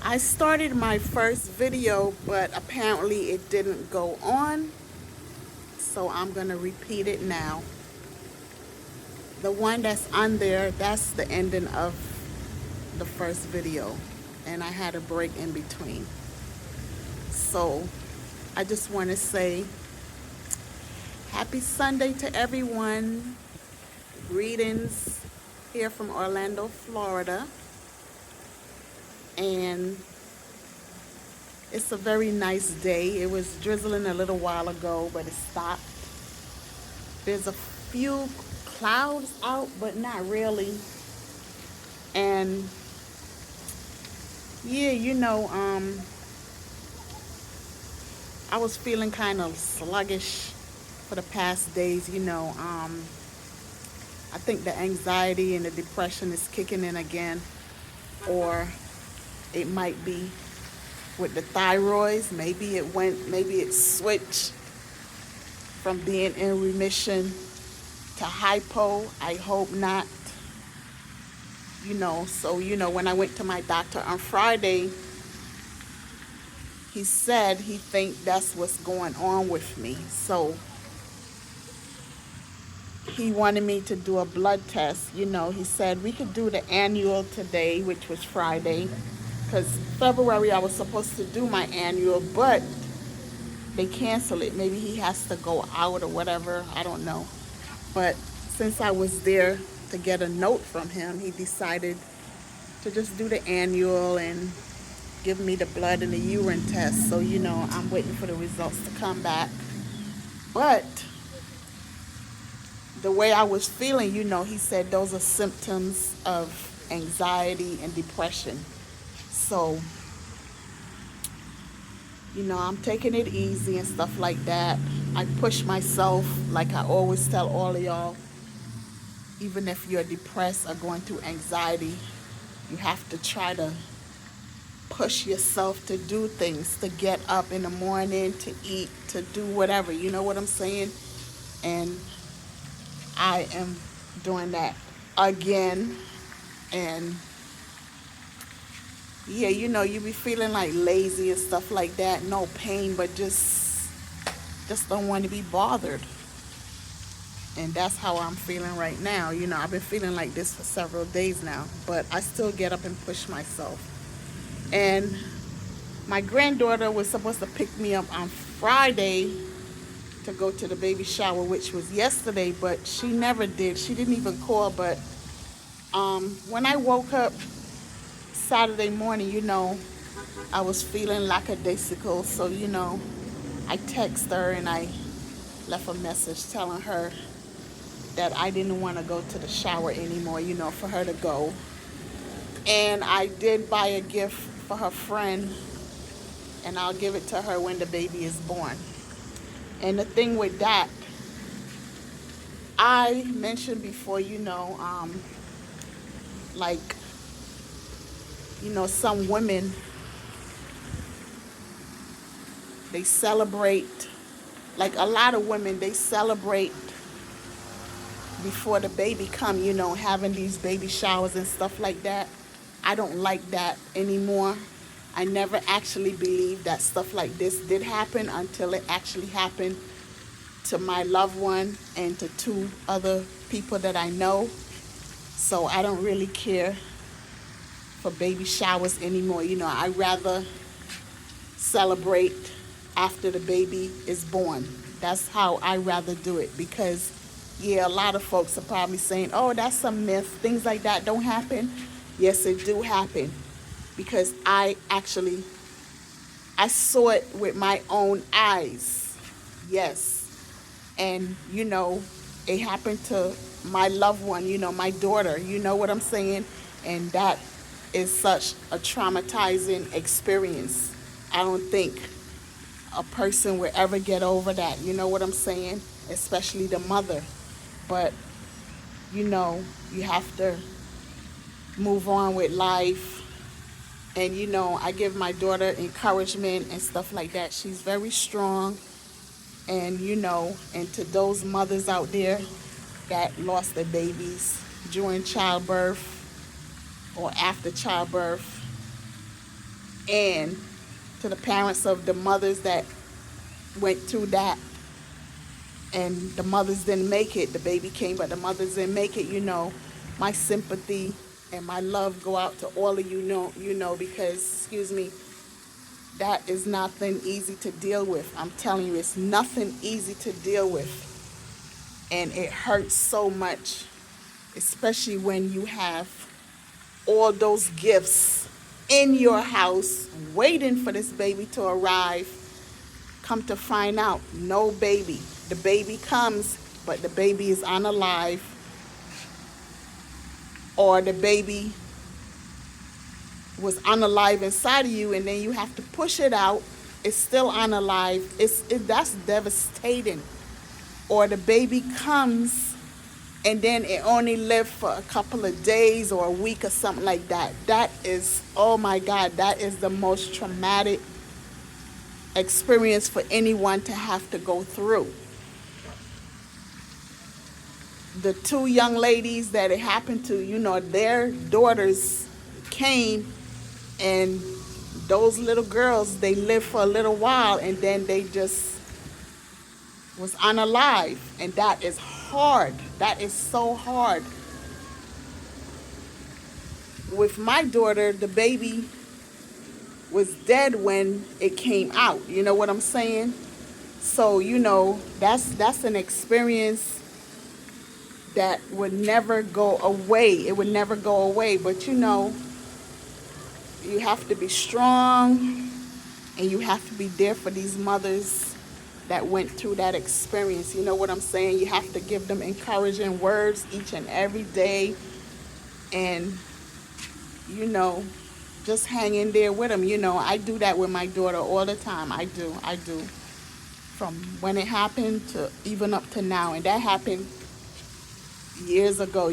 I started my first video, but apparently it didn't go on, so I'm gonna repeat it now. The one that's on there, that's the ending of the first video, and I had a break in between. So I just want to say happy Sunday to everyone. Greetings here from Orlando, Florida. And it's a very nice day. It was drizzling a little while ago, but it stopped. There's a few clouds out, but not really. And yeah, I was feeling kind of sluggish for the past days. I think the anxiety and the depression is kicking in again, or it might be with the thyroids. Maybe it switched from being in remission to hypo. I hope not. When I went to my doctor on Friday, he said he think that's what's going on with me. So he wanted me to do a blood test. He said we could do the annual today, which was Friday, because February I was supposed to do my annual, but they canceled it. Maybe he has to go out or whatever. I don't know. But since I was there to get a note from him, he decided to just do the annual and give me the blood and the urine test. So, I'm waiting for the results to come back. But the way I was feeling, he said those are symptoms of anxiety and depression. So, I'm taking it easy and stuff like that. I push myself, like I always tell all of y'all, even if you're depressed or going through anxiety, you have to try to push yourself to do things, to get up in the morning, to eat, to do whatever. You know what I'm saying? And I am doing that again. And yeah, you be feeling like lazy and stuff like that. No pain, but just don't want to be bothered. And that's how I'm feeling right now. I've been feeling like this for several days now, but I still get up and push myself. And my granddaughter was supposed to pick me up on Friday to go to the baby shower, which was yesterday, but she never did. She didn't even call. But when I woke up Saturday morning, I was feeling lackadaisical. So, I text her and I left a message telling her that I didn't want to go to the shower anymore, for her to go. And I did buy a gift for her friend, and I'll give it to her when the baby is born. And the thing with that, I mentioned before, like, some women, they celebrate, like a lot of women, they celebrate before the baby come, having these baby showers and stuff like that. I don't like that anymore. I never actually believed that stuff like this did happen until it actually happened to my loved one and to two other people that I know. So I don't really care for baby showers anymore. I rather celebrate after the baby is born. That's how I rather do it, because yeah, a lot of folks are probably saying, oh, that's a myth. Things like that don't happen. Yes, it do happen, because I saw it with my own eyes. Yes. And, it happened to my loved one, my daughter, you know what I'm saying? And that is such a traumatizing experience. I don't think a person will ever get over that, you know what I'm saying? Especially the mother. But, you have to move on with life. And, I give my daughter encouragement and stuff like that. She's very strong. And, and to those mothers out there that lost their babies during childbirth or after childbirth, And to the parents of the mothers that went through that, and the mothers didn't make it. The baby came, but the mothers didn't make it. My sympathy and my love go out to all of you. Because, excuse me, that is nothing easy to deal with. I'm telling you, it's nothing easy to deal with. And it hurts so much, especially when you have all those gifts in your house waiting for this baby to arrive. Come to find out, no baby. The baby comes, but the baby is unalive, or the baby was unalive inside of you, and then you have to push it out. It's still unalive. That's devastating. Or the baby comes, and then it only lived for a couple of days or a week or something like that. That is, oh my God, that is the most traumatic experience for anyone to have to go through. The two young ladies that it happened to, their daughters came, and those little girls, they lived for a little while, and then they just was unalive. And that is hard. That is so hard. With my daughter, the baby was dead when it came out. You know what I'm saying? So, that's an experience that would never go away. It would never go away. But, you have to be strong, and you have to be there for these mothers that went through that experience. You know what I'm saying? You have to give them encouraging words each and every day. And, just hang in there with them. I do that with my daughter all the time. I do. From when it happened to even up to now. And that happened years ago,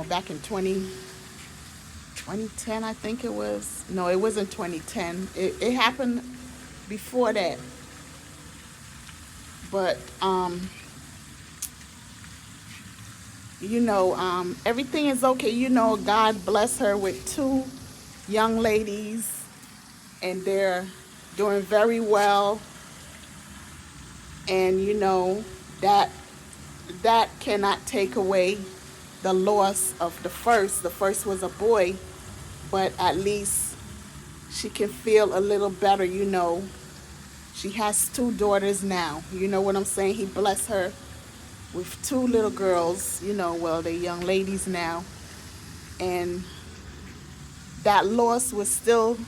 back in 2010, I think it was. No, it wasn't 2010. It happened before that. But, everything is okay. God bless her with two young ladies, and they're doing very well. And, that cannot take away the loss of the first. The first was a boy, but at least she can feel a little better. She has two daughters now. You know what I'm saying? He blessed her with two little girls, they're young ladies now. And that loss will still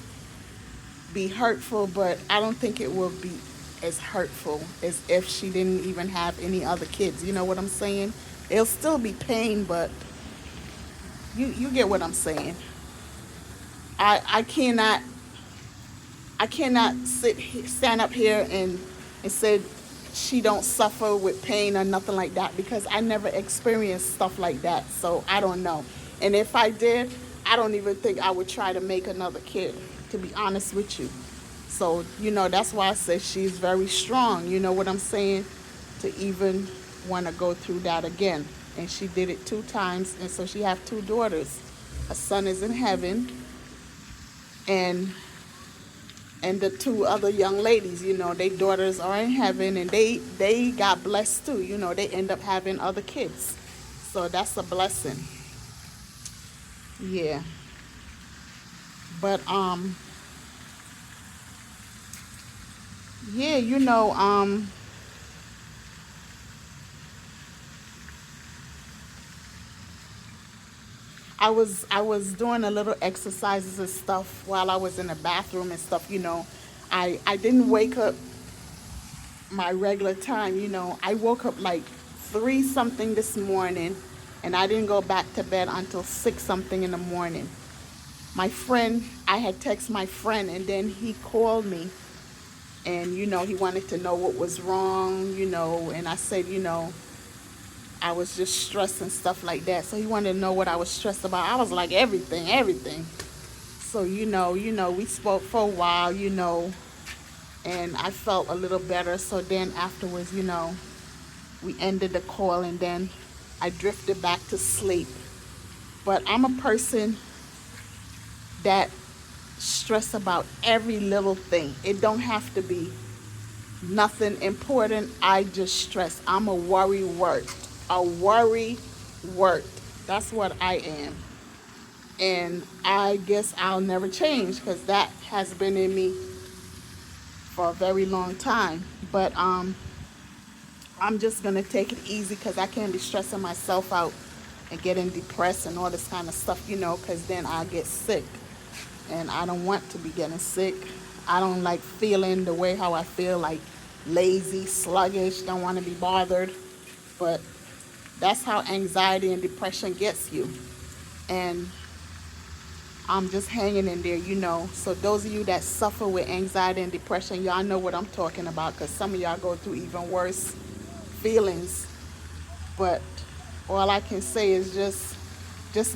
be hurtful, but I don't think it will be as hurtful as if she didn't even have any other kids. You know what I'm saying? It'll still be pain, but you get what I'm saying. I cannot stand up here and say she don't suffer with pain or nothing like that, because I never experienced stuff like that. So I don't know. And if I did, I don't even think I would try to make another kid, to be honest with you. So, that's why I say she's very strong, you know what I'm saying, to even want to go through that again. And she did it 2 times, and so she have 2 daughters. A son is in heaven, and the 2 other young ladies, their daughters are in heaven, and they got blessed too. They end up having other kids. So that's a blessing. Yeah. But, yeah, I was doing a little exercises and stuff while I was in the bathroom and stuff. I didn't wake up my regular time. I woke up like 3 something this morning, and I didn't go back to bed until 6 something in the morning. I had texted my friend, and then he called me, and he wanted to know what was wrong, and I said, I was just stressed and stuff like that. So he wanted to know what I was stressed about. I was like, everything. So, we spoke for a while, and I felt a little better. So then afterwards, we ended the call, and then I drifted back to sleep. But I'm a person that stress about every little thing. It don't have to be nothing important. I just stress. I'm a worry wart. A worry wart. That's what I am. And I guess I'll never change because that has been in me for a very long time. But I'm just gonna take it easy because I can't be stressing myself out and getting depressed and all this kind of stuff, because then I get sick. And I don't want to be getting sick. I don't like feeling the way how I feel, like lazy, sluggish, don't want to be bothered. But that's how anxiety and depression gets you. And I'm just hanging in there. So those of you that suffer with anxiety and depression, y'all know what I'm talking about because some of y'all go through even worse feelings. But all I can say is just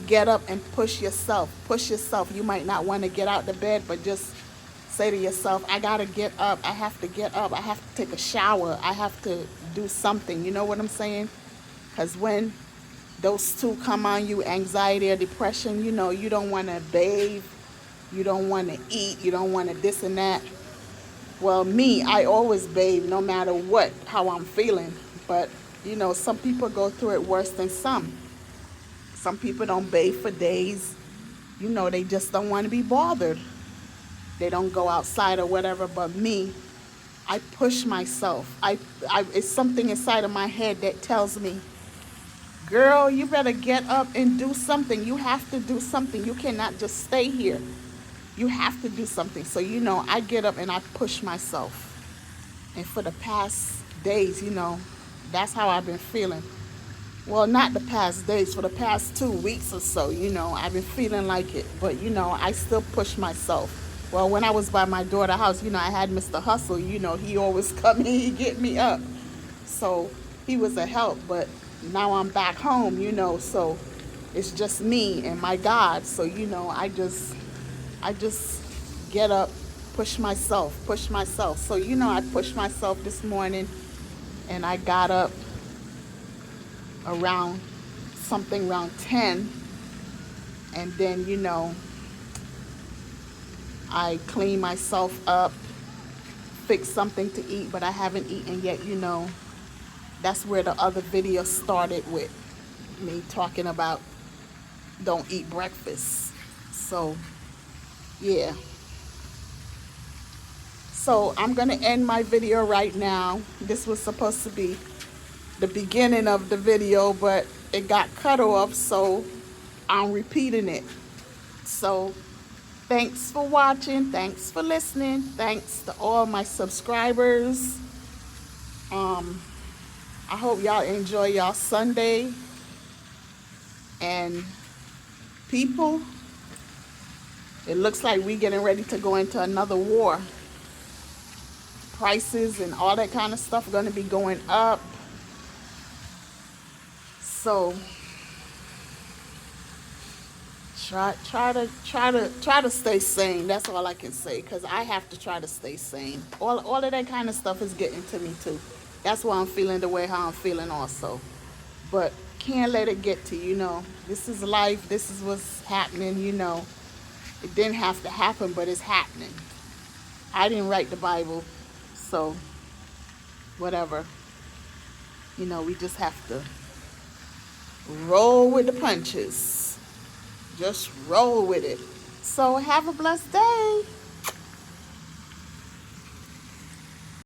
get up and push yourself. Push yourself. You might not want to get out the bed, but just say to yourself, I got to get up. I have to get up. I have to take a shower. I have to do something. You know what I'm saying? Because when those two come on you, anxiety or depression, you don't want to bathe. You don't want to eat. You don't want to this and that. Well, me, I always bathe no matter how I'm feeling. But, some people go through it worse than some. Some people don't bathe for days. They just don't want to be bothered. They don't go outside or whatever. But me, I push myself. It's something inside of my head that tells me, girl, you better get up and do something. You have to do something. You cannot just stay here. You have to do something. So, I get up and I push myself. And for the past days, that's how I've been feeling. Well, not the past days, for the past 2 weeks or so, I've been feeling like it. But, I still push myself. Well, when I was by my daughter's house, I had Mr. Hustle. He always come in, he get me up. So he was a help. But now I'm back home, so it's just me and my God. So, I just get up, push myself. So, I pushed myself this morning and I got up around 10. And then, I clean myself up, fix something to eat, but I haven't eaten yet, That's where the other video started with me talking about don't eat breakfast. So, yeah. So I'm going to end my video right now. This was supposed to be the beginning of the video, but it got cut off, so I'm repeating it. So thanks for watching. Thanks for listening. Thanks to all my subscribers. I hope y'all enjoy y'all Sunday. And people, it looks like we getting ready to go into another war. Prices and all that kind of stuff are going to be going up. So try to stay sane. That's all I can say, because I have to try to stay sane. All of that kind of stuff is getting to me too. That's why I'm feeling the way how I'm feeling also. But can't let it get to this is life. This is what's happening. It didn't have to happen, but it's happening. I didn't write the Bible, so whatever. We just have to roll with the punches. Just roll with it. So have a blessed day.